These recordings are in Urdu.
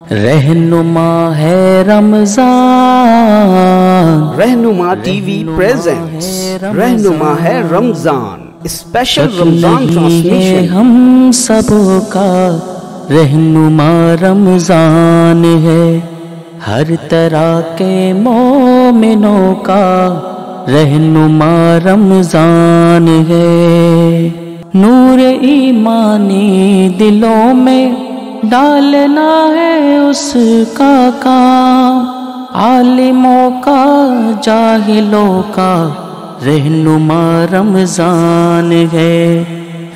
رہنما ہے رمضان، رہنما ٹی وی پریزنٹس رہنما ہے رمضان اسپیشل رمضان ٹرانسمیشن۔ ہم سب کا رہنما رمضان ہے، ہر طرح کے مومنوں کا رہنما رمضان ہے۔ نور ایمانی دلوں میں ڈالنا ہے اس کا کام، عالموں کا جاہلوں کا رہنما رمضان ہے،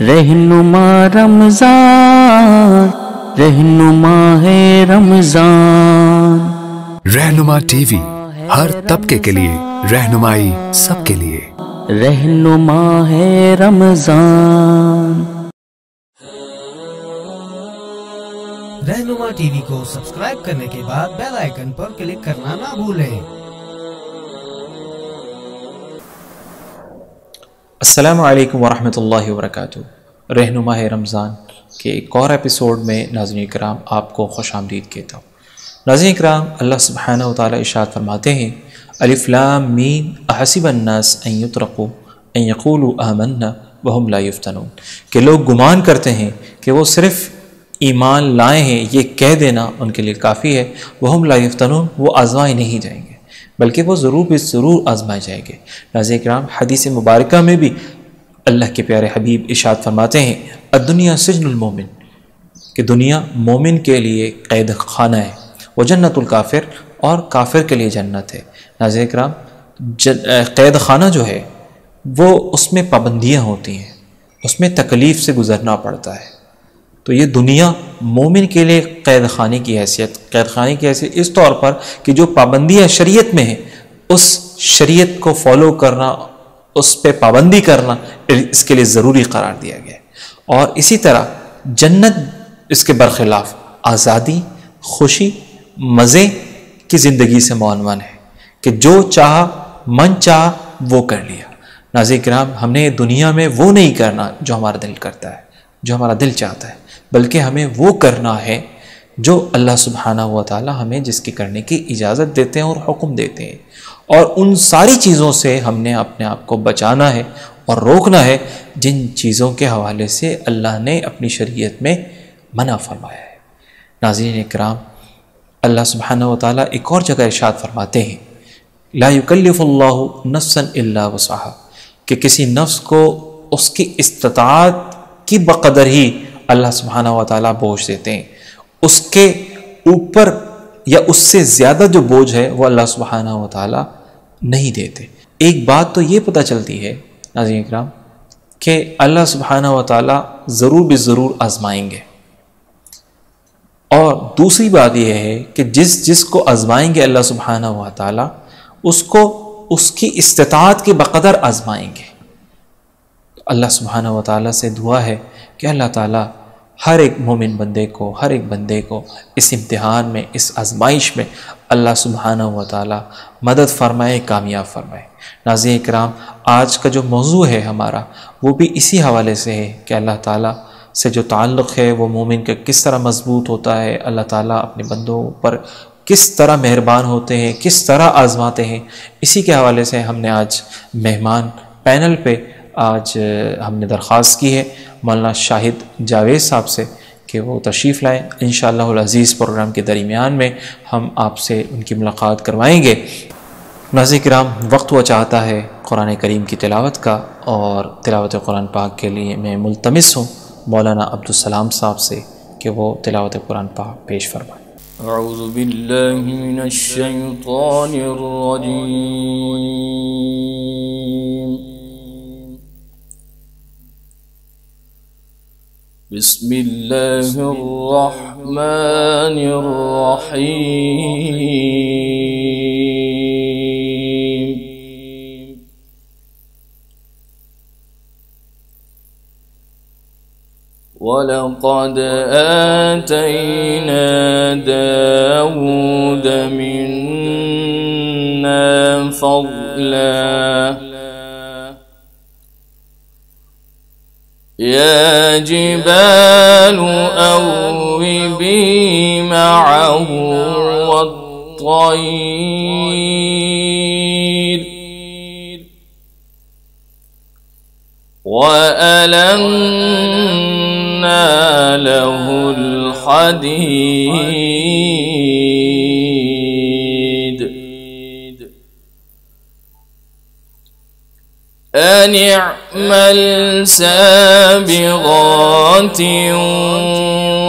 رہنما رمضان، رہنما ہے رمضان۔ رہنما ٹی وی ہر طبقے کے لیے رہنمائی، سب کے لیے رہنما ہے رمضان۔ رہنما ٹی وی کو سبسکرائب کرنے کے بعد بیل آئیکن پر کلک کرنا نہ بھولیں۔ السلام علیکم ورحمۃ اللہ وبرکاتہ۔ رہنما ہے رمضان کے ایک اور ایپیسوڈ میں ناظرین کرام آپ کو خوش آمدید کہتا ہوں۔ ناظرین کرام، اللہ سبحانہ و تعالیٰ ارشاد فرماتے ہیں الف لام میم احسب الناس ان یترکوا ان یقولوا آمنا وہم لا یفتنون، کہ لوگ گمان کرتے ہیں کہ وہ صرف ایمان لائے ہیں یہ کہہ دینا ان کے لیے کافی ہے، وہم لا یفتنون، وہ آزمائے نہیں جائیں گے بلکہ وہ ضرور آزمائے جائیں گے۔ ناظرین کرام، حدیث مبارکہ میں بھی اللہ کے پیارے حبیب ارشاد فرماتے ہیں الدنیا سجن المومن، کہ دنیا مومن کے لیے قید خانہ ہے، وہ جنت الکافر، اور کافر کے لیے جنت ہے۔ ناظرین کرام، قید خانہ جو ہے وہ اس میں پابندیاں ہوتی ہیں، اس میں تکلیف سے گزرنا پڑتا ہے۔ تو یہ دنیا مومن کے لیے قید خانے کی حیثیت اس طور پر کہ جو پابندیاں شریعت میں ہیں اس شریعت کو فالو کرنا، اس پہ پابندی کرنا اس کے لیے ضروری قرار دیا گیا ہے۔ اور اسی طرح جنت اس کے برخلاف آزادی، خوشی، مزے کی زندگی سے معنون ہے کہ جو چاہا من چاہا وہ کر لیا۔ ناظرین کرام، ہم نے دنیا میں وہ نہیں کرنا جو ہمارا دل کرتا ہے، جو ہمارا دل چاہتا ہے، بلکہ ہمیں وہ کرنا ہے جو اللہ سبحانہ و تعالی ہمیں جس کی کرنے کی اجازت دیتے ہیں اور حکم دیتے ہیں، اور ان ساری چیزوں سے ہم نے اپنے آپ کو بچانا ہے اور روکنا ہے جن چیزوں کے حوالے سے اللہ نے اپنی شریعت میں منع فرمایا ہے۔ ناظرین اکرام، اللہ سبحانہ و تعالی ایک اور جگہ ارشاد فرماتے ہیں لا یکلف اللہ نفسا الا وسعها، کہ کسی نفس کو اس کی استطاعت کی بقدر ہی اللہ سبحانہ و تعالیٰ بوجھ دیتے ہیں، اس کے اوپر یا اس سے زیادہ جو بوجھ ہے وہ اللہ سبحانہ و تعالیٰ نہیں دیتے۔ ایک بات تو یہ پتہ چلتی ہے ناظرین اکرام کہ اللہ سبحانہ و تعالیٰ ضرور آزمائیں گے، اور دوسری بات یہ ہے کہ جس کو آزمائیں گے اللہ سبحانہ و تعالیٰ اس کو اس کی استطاعت کے بقدر آزمائیں گے۔ اللہ سبحانہ و تعالیٰ سے دعا ہے کہ اللہ تعالیٰ ہر ایک مومن بندے کو، ہر ایک بندے کو اس امتحان میں، اس آزمائش میں اللہ سبحانہ و تعالیٰ مدد فرمائے، کامیاب فرمائے۔ ناظرین کرام، آج کا جو موضوع ہے ہمارا وہ بھی اسی حوالے سے ہے کہ اللہ تعالیٰ سے جو تعلق ہے وہ مومن کا کس طرح مضبوط ہوتا ہے، اللہ تعالیٰ اپنے بندوں پر کس طرح مہربان ہوتے ہیں، کس طرح آزماتے ہیں۔ اسی کے حوالے سے ہم نے آج مہمان پینل پہ آج ہم نے درخواست کی ہے مولانا شاہد جاوید صاحب سے کہ وہ تشریف لائیں۔ انشاءاللہ العزیز پروگرام کے درمیان میں ہم آپ سے ان کی ملاقات کروائیں گے۔ ناظرین کرام، وقت وہ چاہتا ہے قرآن کریم کی تلاوت کا، اور تلاوت قرآن پاک کے لیے میں ملتمس ہوں مولانا عبدالسلام صاحب سے کہ وہ تلاوت قرآن پاک پیش فرمائیں۔ اعوذ باللہ من الشیطان الرجیم، بسم اللہ الرحمن الرحیم، وَلَقَدْ آتَيْنَا دَاوُودَ مِنَّا فَضْلًا يا جبال أوبي بي معه والطير وألنا له الحديد أن اعمل سابغات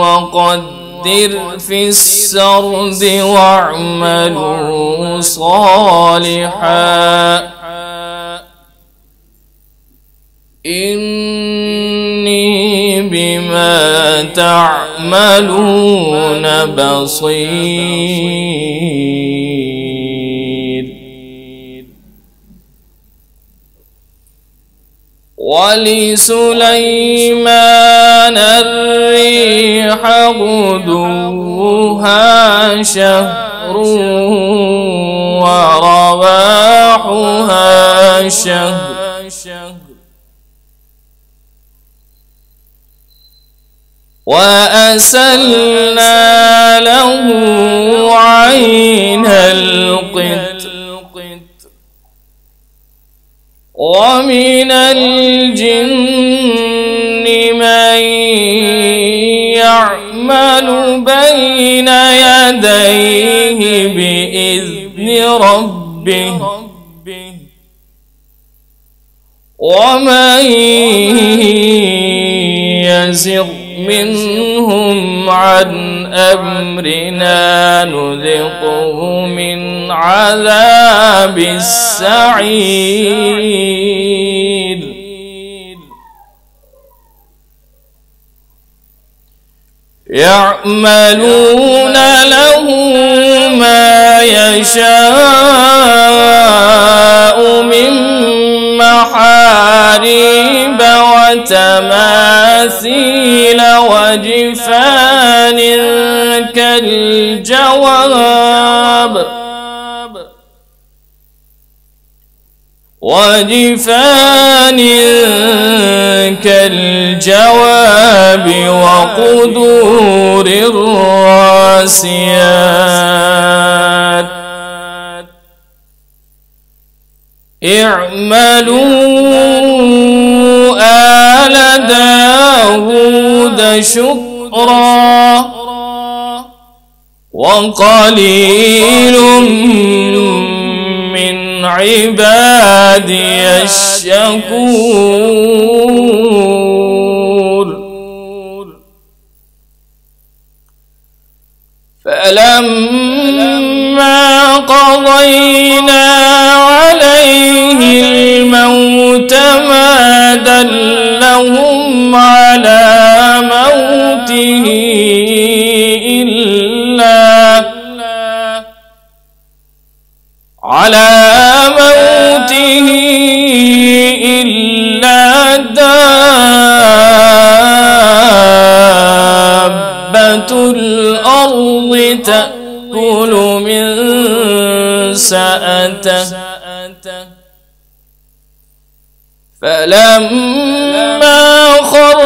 وقدر في السرد واعملوا صالحا إني بما تعملون بصير ولسليمان الريح غدوها شهر ورواحها شهر وأسلنا له عين القطر ومن الجن من يعمل بين يديه بإذن ربه ومن يزغ منهم عن أمرنا نذقه من عذاب السعير يعملون له ما يشاء من محاريب وتماثيل وجفان كالجواب وقدور الراسيات اعملوا آل داود شكرا وقليل من عبادي الشكور فلما قضينا عليه الموت ما دلهم على موته إلا دابة الأرض تأكل من سأته فلما خر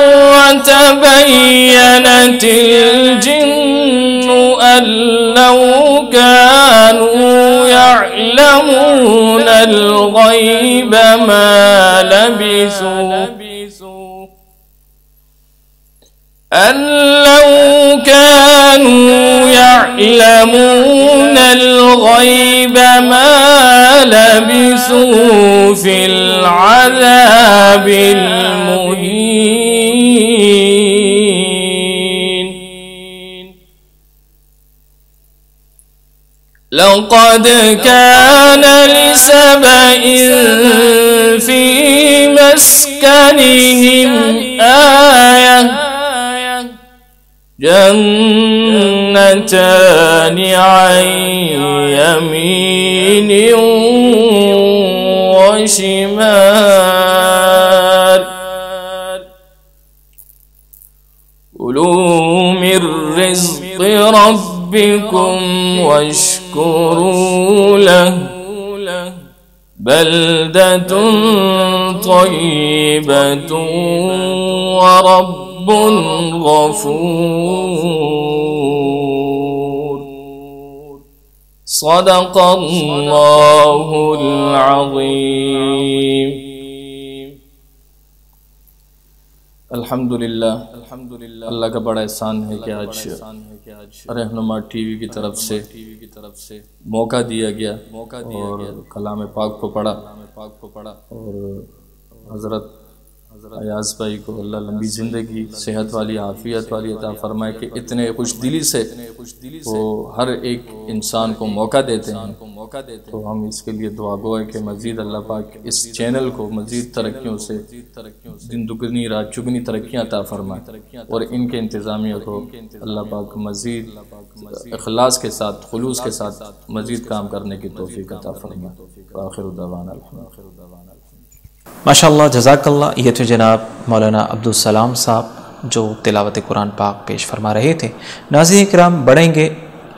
تبينت الجن أن لو كانوا يعلمون الغيب ما لبثوا في العذاب المهين لقد كان لسبإ في مسكنهم آية جنتان عن يمين وشمال كلوا من رزق ربكم واشكروا له بلدة طيبة ورب غفور صدق اللہ العظیم۔ الحمدللہ اللہ کا بڑا احسان ہے کہ آج رہنما ٹی وی کی طرف سے موقع دیا گیا اور کلام پاک کو پڑھا اور حضرت ایاز بھائی کو اللہ لمبی زندگی صحت والی عافیت والی عطا فرمائے کہ اتنے خوش دلی سے وہ ہر ایک انسان کو موقع دیتے ہیں، تو ہم اس کے لیے دعا گو ہے کہ مزید اللہ پاک اس چینل کو مزید ترقیوں سے دن دگنی رات چگنی ترقیاں عطا فرمائے اور ان کے انتظامیہ کو اللہ پاک مزید اخلاص کے ساتھ خلوص کے ساتھ مزید کام کرنے کی توفیق عطا فرمائے۔ آخر دعوانا الحمدللہ۔ ماشاءاللہ، جزاک اللہ۔ یہ تو جناب مولانا عبدالسلام صاحب جو تلاوت قرآن پاک پیش فرما رہے تھے۔ ناظرین کرام، بڑھیں گے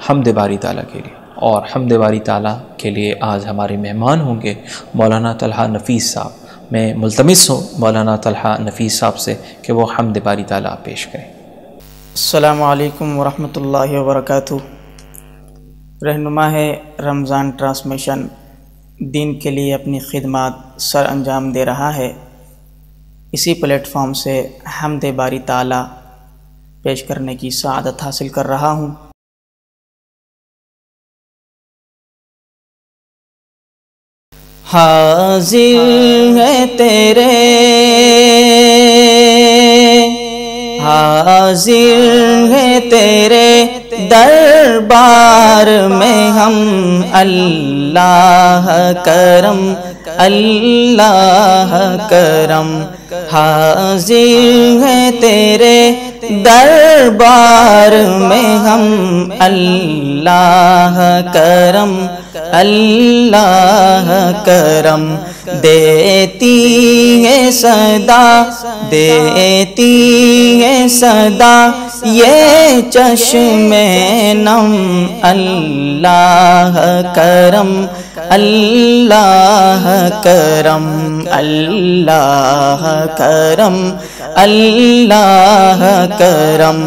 حمد باری تعالیٰ کے لیے، اور حمد باری تعالیٰ کے لیے آج ہمارے مہمان ہوں گے مولانا طلحہ نفیس صاحب۔ میں ملتمس ہوں مولانا طلحہ نفیس صاحب سے کہ وہ حمد باری تعالیٰ پیش کریں۔ السلام علیکم ورحمۃ اللہ وبرکاتہ۔ رہنما ہے رمضان ٹرانسمیشن دین کے لیے اپنی خدمات سر انجام دے رہا ہے۔ اسی پلیٹ فارم سے حمد باری تعالیٰ پیش کرنے کی سعادت حاصل کر رہا ہوں۔ حاضر ہے تیرے حاضر ہے تیرے دربار میں ہم، اللہ کرم اللہ کرم۔ حاضر ہے تیرے دربار میں ہم، اللہ کرم اللہ کرم۔ دیتی ہے صدا دیتی ہے صدا یہ چشم نم، اللہ کرم اللہ کرم اللہ کرم اللہ کرم۔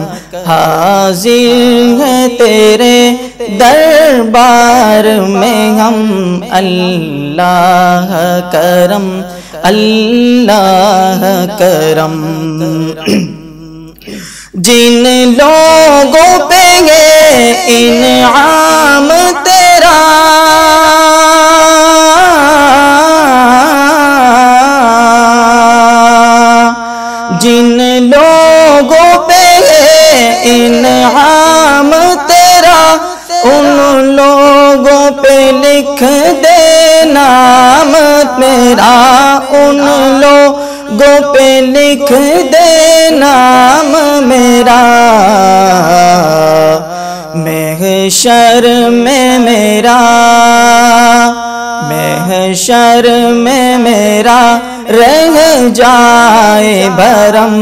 حاضر ہے تیرے دربار میں ہم، اللہ کرم اللہ کرم۔ جن لوگوں پہ یہ انعام تیرا جن لوگوں پہ یہ انعام تیرا، ان لوگوں پہ لکھ دے نام میرا، ان لوگوں پہ لکھ دے نام میرا۔ محشر میں میرا محشر میں میرا رہ جائے بھرم،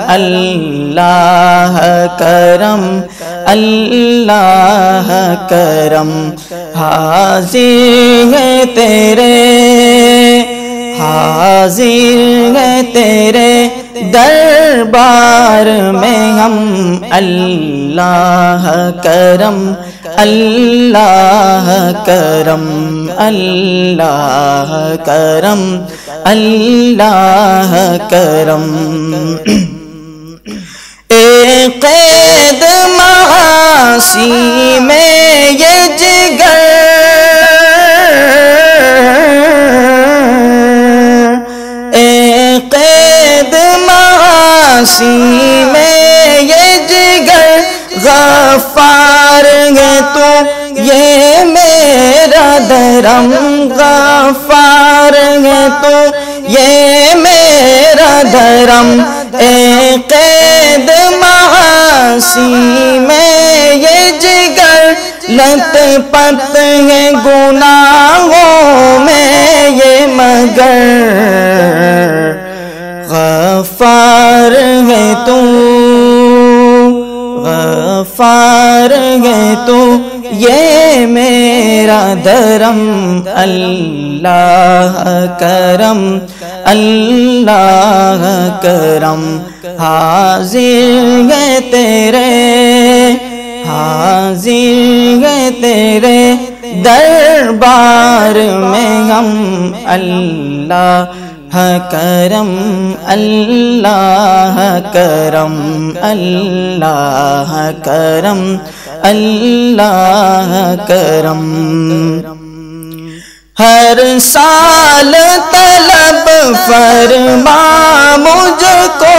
اللہ کرم اللہ کرم۔ حاضر ہے تیرے حاضر ہے تیرے دربار میں ہم، اللہ کرم اللہ کرم اللہ کرم اللہ کرم۔ ایک قید معاصی میں یہ جگر، ایک قید معاصی میں یہ جگر، غفار ہے تو یہ میرا درم، غفار ہے تو یہ میرا درم۔ ایک قید معاصی میں یہ جگر، لت پت ہے گناہوں میں یہ مگر، غفار ہے تو غفار ہے تو یہ میرا درم اللہ کرم اللہ کرم حاضر ہے تیرے حاضر ہے تیرے دربار میں ہم اللہ کرم اللہ کرم اللہ کرم اللہ کرم ہر سال طلب فرما مجھ کو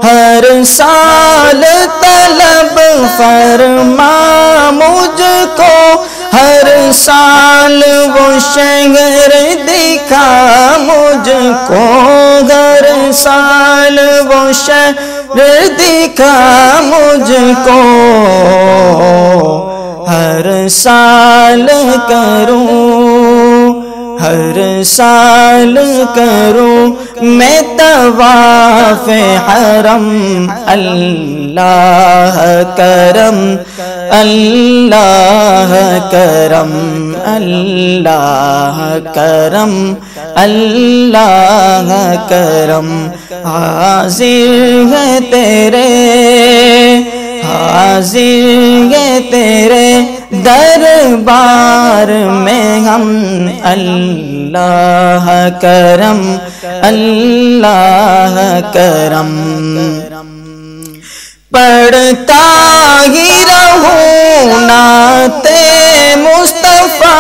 ہر سال طلب فرما مجھ کو ہر سال وہ شہر دکھا مجھ کو ہر سال وہ شہر دکھا مجھ کو ہر سال کروں ہر سال کروں میں طواف حرم اللہ کرم اللہ کرم اللہ کرم اللہ کرم حاضر ہے تیرے حاضر ہے تیرے دربار میں ہم اللہ کرم اللہ کرم پڑھتا ہی رہوں نعت مصطفیٰ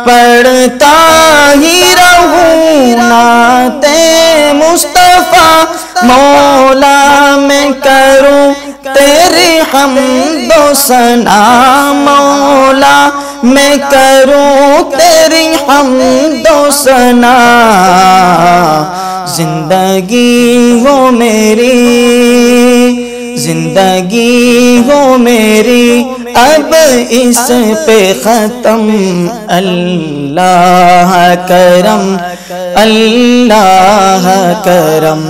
پڑھتا ہی رہوں نعت مصطفیٰ مولا میں کروں تیری حمد و ثنا مولا میں کروں تیری حمد و ثنا زندگی ہو میری زندگی ہو میری اب اس پہ ختم اللہ کرم اللہ کرم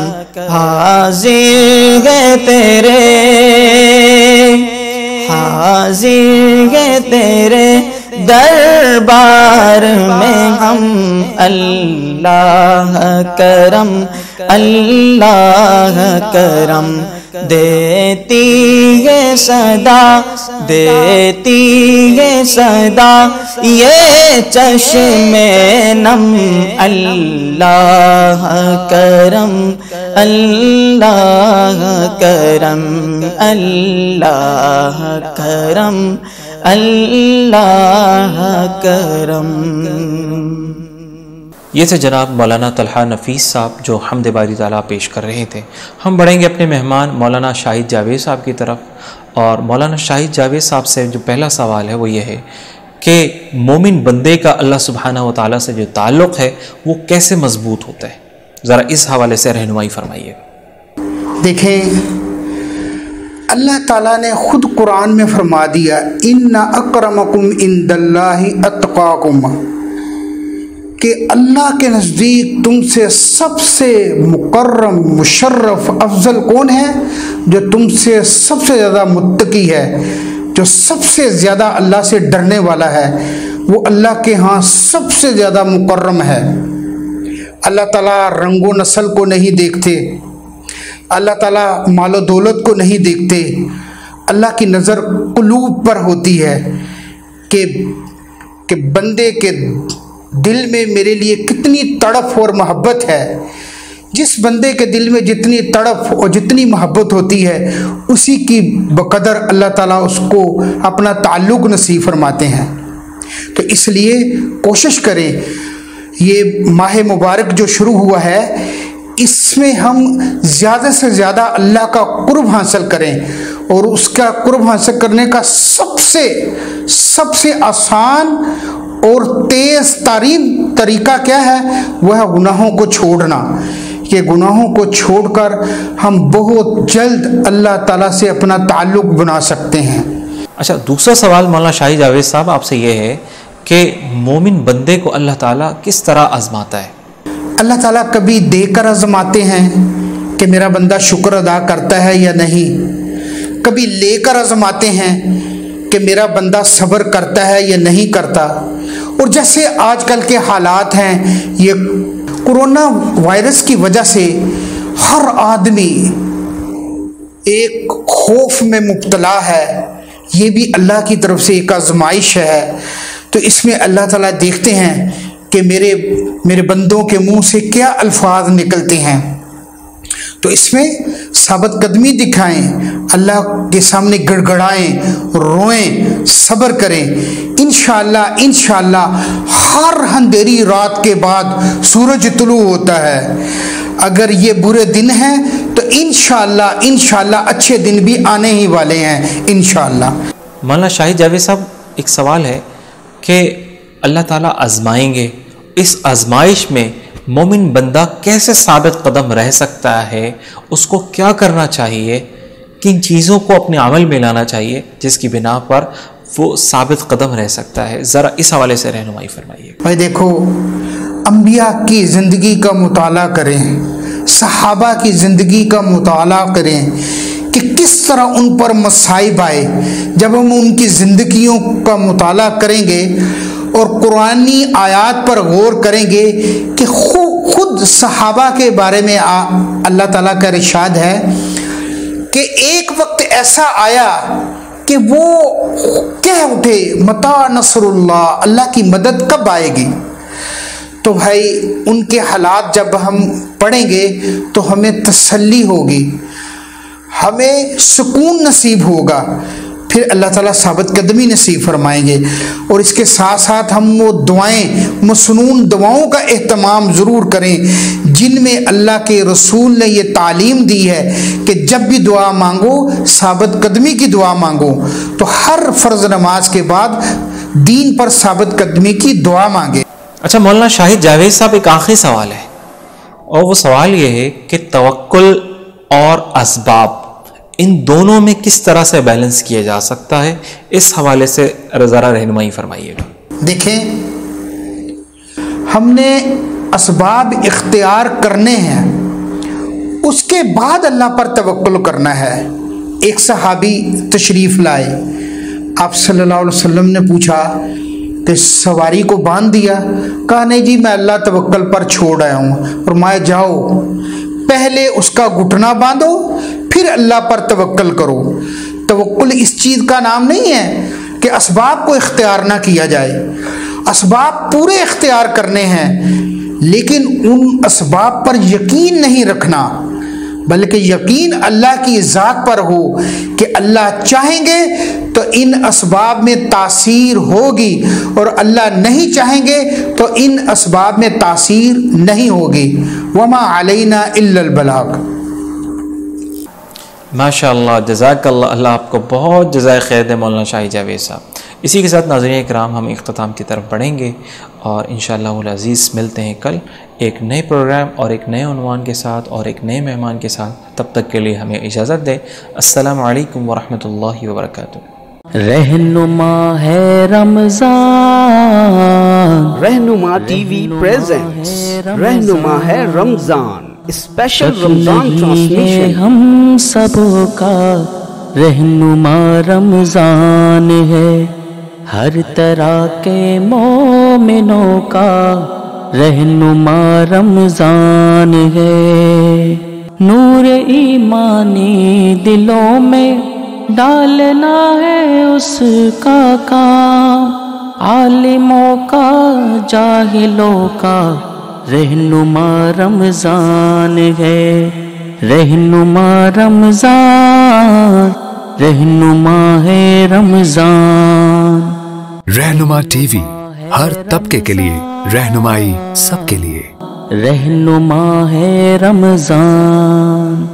حاضر ہے تیرے حاضر ہے تیرے دربار میں ہم اللہ کرم اللہ کرم دیتی ہے صدا دیتی ہے صدا یہ چشم نم اللہ کرم اللہ کرم اللہ کرم اللہ کرم۔ یہ تھے جناب مولانا طلحہ نفیس صاحب جو حمد باری تعالیٰ پیش کر رہے تھے۔ ہم بڑھیں گے اپنے مہمان مولانا شاہد جاوید صاحب کی طرف، اور مولانا شاہد جاوید صاحب سے جو پہلا سوال ہے وہ یہ ہے کہ مومن بندے کا اللہ سبحانہ و تعالیٰ سے جو تعلق ہے وہ کیسے مضبوط ہوتا ہے، ذرا اس حوالے سے رہنمائی فرمائیے۔ دیکھیں، اللہ تعالیٰ نے خود قرآن میں فرما دیا ان اکرمکم عند اللہ اتقاکم، کہ اللہ کے نزدیک تم سے سب سے مکرم مشرف افضل کون ہے؟ جو تم سے سب سے زیادہ متقی ہے، جو سب سے زیادہ اللہ سے ڈرنے والا ہے، وہ اللہ کے ہاں سب سے زیادہ مکرم ہے۔ اللہ تعالیٰ رنگ و نسل کو نہیں دیکھتے، اللہ تعالیٰ مال و دولت کو نہیں دیکھتے، اللہ کی نظر قلوب پر ہوتی ہے کہ بندے کے دل میں میرے لیے کتنی تڑپ اور محبت ہے۔ جس بندے کے دل میں جتنی تڑپ اور جتنی محبت ہوتی ہے اسی کی بقدر اللہ تعالیٰ اس کو اپنا تعلق نصیب فرماتے ہیں۔ تو اس لیے کوشش کریں، یہ ماہ مبارک جو شروع ہوا ہے اس میں ہم زیادہ سے زیادہ اللہ کا قرب حاصل کریں، اور اس کا قرب حاصل کرنے کا سب سے آسان اور تیز ترین طریقہ کیا ہے؟ وہ ہے گناہوں کو چھوڑنا۔ یہ گناہوں کو چھوڑ کر ہم بہت جلد اللہ تعالیٰ سے اپنا تعلق بنا سکتے ہیں۔ اچھا، دوسرا سوال مولانا شاہد جاوید صاحب آپ سے یہ ہے کہ مومن بندے کو اللہ تعالیٰ کس طرح آزماتا ہے۔ اللہ تعالیٰ کبھی دے کر آزماتے ہیں کہ میرا بندہ شکر ادا کرتا ہے یا نہیں، کبھی لے کر آزماتے ہیں کہ میرا بندہ صبر کرتا ہے یا نہیں کرتا۔ اور جیسے آج کل کے حالات ہیں، یہ کورونا وائرس کی وجہ سے ہر آدمی ایک خوف میں مبتلا ہے، یہ بھی اللہ کی طرف سے ایک آزمائش ہے۔ تو اس میں اللہ تعالیٰ دیکھتے ہیں کہ میرے بندوں کے منہ سے کیا الفاظ نکلتے ہیں، تو اس میں ثابت قدمی دکھائیں، اللہ کے سامنے گڑ گڑائیں، روئیں، صبر کریں۔ انشاءاللہ ہر اندھیری رات کے بعد سورج طلوع ہوتا ہے۔ اگر یہ برے دن ہیں تو انشاءاللہ اچھے دن بھی آنے ہی والے ہیں انشاءاللہ۔ مولانا شاہد جاوید صاحب، ایک سوال ہے کہ اللہ تعالیٰ آزمائیں گے، اس آزمائش میں مومن بندہ کیسے ثابت قدم رہ سکتا ہے؟ اس کو کیا کرنا چاہیے؟ کن چیزوں کو اپنے عمل میں لانا چاہیے جس کی بنا پر وہ ثابت قدم رہ سکتا ہے؟ ذرا اس حوالے سے رہنمائی فرمائیے۔ بھائی دیکھو، انبیاء کی زندگی کا مطالعہ کریں، صحابہ کی زندگی کا مطالعہ کریں کہ کس طرح ان پر مصائب آئے۔ جب ہم ان کی زندگیوں کا مطالعہ کریں گے اور قرآنی آیات پر غور کریں گے کہ خود صحابہ کے بارے میں اللہ تعالیٰ کا ارشاد ہے کہ ایک وقت ایسا آیا کہ وہ کہہ اٹھے متی نصر اللہ، اللہ کی مدد کب آئے گی؟ تو بھائی ان کے حالات جب ہم پڑھیں گے تو ہمیں تسلی ہوگی، ہمیں سکون نصیب ہوگا، پھر اللہ تعالیٰ ثابت قدمی نصیب فرمائیں گے۔ اور اس کے ساتھ ساتھ ہم وہ دعائیں، مسنون دعاؤں کا اہتمام ضرور کریں جن میں اللہ کے رسول نے یہ تعلیم دی ہے کہ جب بھی دعا مانگو ثابت قدمی کی دعا مانگو۔ تو ہر فرض نماز کے بعد دین پر ثابت قدمی کی دعا مانگے۔ اچھا مولانا شاہد جاوید صاحب، ایک آخری سوال ہے، اور وہ سوال یہ ہے کہ توکل اور اسباب، ان دونوں میں کس طرح سے بیلنس کیا جا سکتا ہے؟ اس حوالے سے ذرا رہنمائی فرمائیے گا۔ دیکھیں، ہم نے اسباب اختیار کرنے ہیں، اس کے بعد اللہ پر توکل کرنا ہے۔ ایک صحابی تشریف لائے، آپ صلی اللہ علیہ وسلم نے پوچھا کہ سواری کو باندھ دیا؟ کہا نہیں جی، میں اللہ توکل پر چھوڑ آیا ہوں۔ فرمایا جاؤ، پہلے اس کا گھٹنا باندھو پھر اللہ پر توکل کرو۔ توکل اس چیز کا نام نہیں ہے کہ اسباب کو اختیار نہ کیا جائے، اسباب پورے اختیار کرنے ہیں، لیکن ان اسباب پر یقین نہیں رکھنا، بلکہ یقین اللہ کی ذات پر ہو کہ اللہ چاہیں گے تو ان اسباب میں تاثیر ہوگی، اور اللہ نہیں چاہیں گے تو ان اسباب میں تاثیر نہیں ہوگی۔ وما علینا الا البلاغ۔ ماشاء اللہ، جزاک اللہ، اللہ آپ کو بہت جزائے خیر دے مولانا شاہد جاوید صاحب۔ اسی کے ساتھ ناظرین اکرام، ہم اختتام کی طرف بڑھیں گے اور انشاءاللہ العزیز ملتے ہیں کل ایک نئے پروگرام اور ایک نئے عنوان کے ساتھ اور ایک نئے مہمان کے ساتھ۔ تب تک کے لیے ہمیں اجازت دیں۔ السلام علیکم ورحمۃ اللہ وبرکاتہ۔ رہنما ہے رمضان، رہنما ٹی وی پریزنٹس رہنما ہے رمضان، اسپیشل رمضان ٹرانسمیشن۔ ہم سب کا رہنما رمضان ہے، ہر طرح کے مومنوں کا رہنما رمضان ہے۔ نور ایمانی دلوں میں ڈالنا ہے اس کا کام، عالموں کا جاہلوں کا رہنما رمضان ہے، رہنما رمضان، رہنما ہے رمضان۔ رہنما ٹی وی، ہر طبقے کے لیے رہنمائی، سب کے لیے۔ رہنما ہے رمضان۔